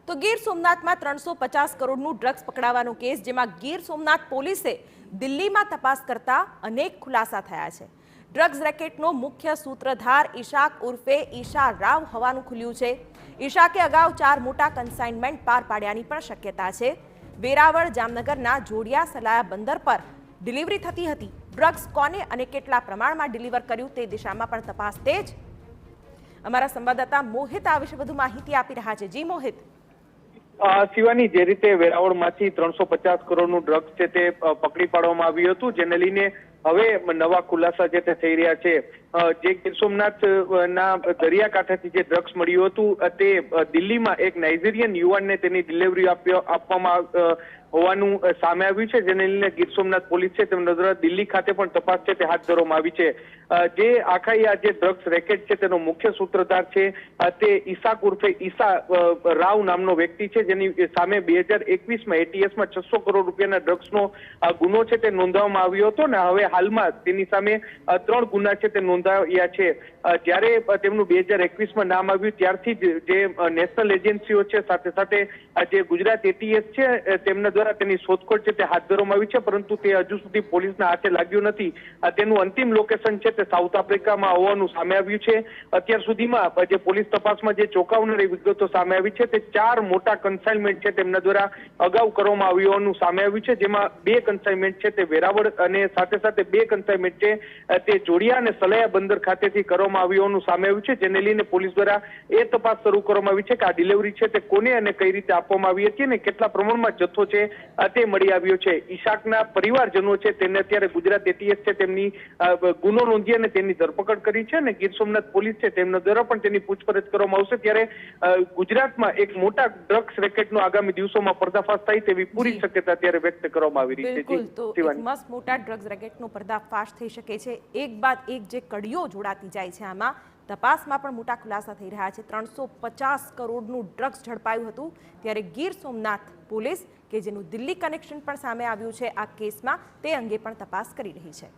તો ગીર સોમનાથમાં 350 કરોડનું ડ્રગ્સ પકડાવાનો કેસ, જેમાં ગીર સોમનાથ પોલીસે દિલ્હીમાં તપાસ કરતા અનેક ખુલાસા થયા છે। ડ્રગ્સ રેકેટનો મુખ્ય સૂત્રધાર ઈશાક ઉર્ફે ઈશા રાવ હોવાનું ખુલ્યું છે। ઈશાકે અગાઉ 4 મોટા કન્સાઇનમેન્ટ પાર પાડ્યાની પણ શક્યતા છે। વેરાવળ જામનગરના જોડિયા સલાયા બંદર પર ડિલિવરી થતી હતી। ડ્રગ્સ કોને અને કેટલા પ્રમાણમાં ડિલિવર કર્યું તે દિશામાં પણ તપાસ તેજ। અમારા સંવાદદાતા મોહિત આ વિશે વધુ માહિતી આપી રહ્યા છે। જી મોહિત। શિવાની, જે રીતે વેરાવળમાંથી 350 કરોડનું ડ્રગ્સ છે તે પકડી પાડવામાં આવ્યું હતું, જેને લઈને હવે નવા ખુલાસા જે તે થઈ રહ્યા છે। જે ગીર સોમનાથ ના દરિયાકાંઠાથી જે ડ્રગ્સ મળ્યું હતું તે દિલ્હીમાં એક નાઇજીરિયન યુવાનને તેની ડિલિવરી આપવામાં હોવાનું સામે આવ્યું છે, જેને લઈને ગીર સોમનાથ પોલીસ છે તેમના દ્વારા દિલ્હી ખાતે પણ તપાસ છે તે હાથ ધરવામાં આવી છે। જે આખા આ જે ડ્રગ્સ રેકેટ છે તેનો મુખ્ય સૂત્રધાર છે તે ઈશાક ઉર્ફે ઈશા રાવ નામનો વ્યક્તિ છે, જેની સામે 2021માં એટીએસમાં 600 કરોડ રૂપિયાના ડ્રગ્સનો ગુનો છે તે નોંધવામાં આવ્યો હતો ને હવે હાલમાં તેની સામે 3 ગુના છે તે નોંધાયા છે। જ્યારે તેમનું 2021માં નામ આવ્યું ત્યારથી જ જે નેશનલ એજન્સીઓ છે સાથે સાથે જે ગુજરાત એટીએસ છે તેમના દ્વારા તેની શોધખોળ છે તે હાથ ધરવામાં આવી છે, પરંતુ તે હજુ સુધી પોલીસના હાથે લાગ્યું નથી। તેનું અંતિમ લોકેશન છે તે સાઉથ આફ્રિકામાં હોવાનું સામે આવ્યું છે। અત્યાર સુધીમાં જે પોલીસ તપાસમાં જે ચોંકાવનારી વિગતો સામે આવી છે તે 4 મોટા કન્સાઇનમેન્ટ છે તેમના દ્વારા અગાઉ કરવામાં આવ્યું હોવાનું સામે આવ્યું છે, જેમાં 2 કન્સાઇનમેન્ટ છે તે વેરાવળ અને સાથે સાથે 2 કન્સાઇનમેન્ટ છે તે જોડિયા અને સલાયા બંદર ખાતેથી કરવામાં આવ્યું હોવાનું સામે આવ્યું છે, જેને લઈને પોલીસ દ્વારા એ તપાસ શરૂ કરવામાં આવી છે કે આ ડિલિવરી છે તે કોને અને કઈ રીતે આપવામાં આવી હતી અને કેટલા પ્રમાણમાં જથ્થો છે તે મળી આવ્યો છે। ઈશાકના પરિવારજનો છે તેને અત્યારે ગુજરાત એટીએસ છે તેમની ગુનો નોંધી અને તેની ધરપકડ કરી છે અને ગીર સોમનાથ પોલીસ છે તેમના દ્વારા પણ તેની પૂછપરછ કરવામાં આવશે। ત્યારે ગુજરાતમાં એક મોટા ડ્રગ્સ રેકેટનો આગામી દિવસોમાં પર્દાફાશ થાય તેવી પૂરી શક્યતા અત્યારે વ્યક્ત કરવામાં આવી રહી છે। બિલકુલ, તો એક મસ્ત મોટા ડ્રગ્સ રેકેટનો પર્દાફાશ થઈ શકે છે। એક બાદ એક જે કડીઓ જોડાતી જાય છે આમાં તપાસમાં પણ મોટા ખુલાસા થઈ રહ્યા છે। 350 કરોડનું ડ્રગ્સ ઝડપાયું હતું, ત્યારે ગીર સોમનાથ પોલીસ કે જેનું દિલ્હી કનેક્શન પણ સામે આવ્યું છે આ કેસમાં તે અંગે પણ તપાસ કરી રહી છે।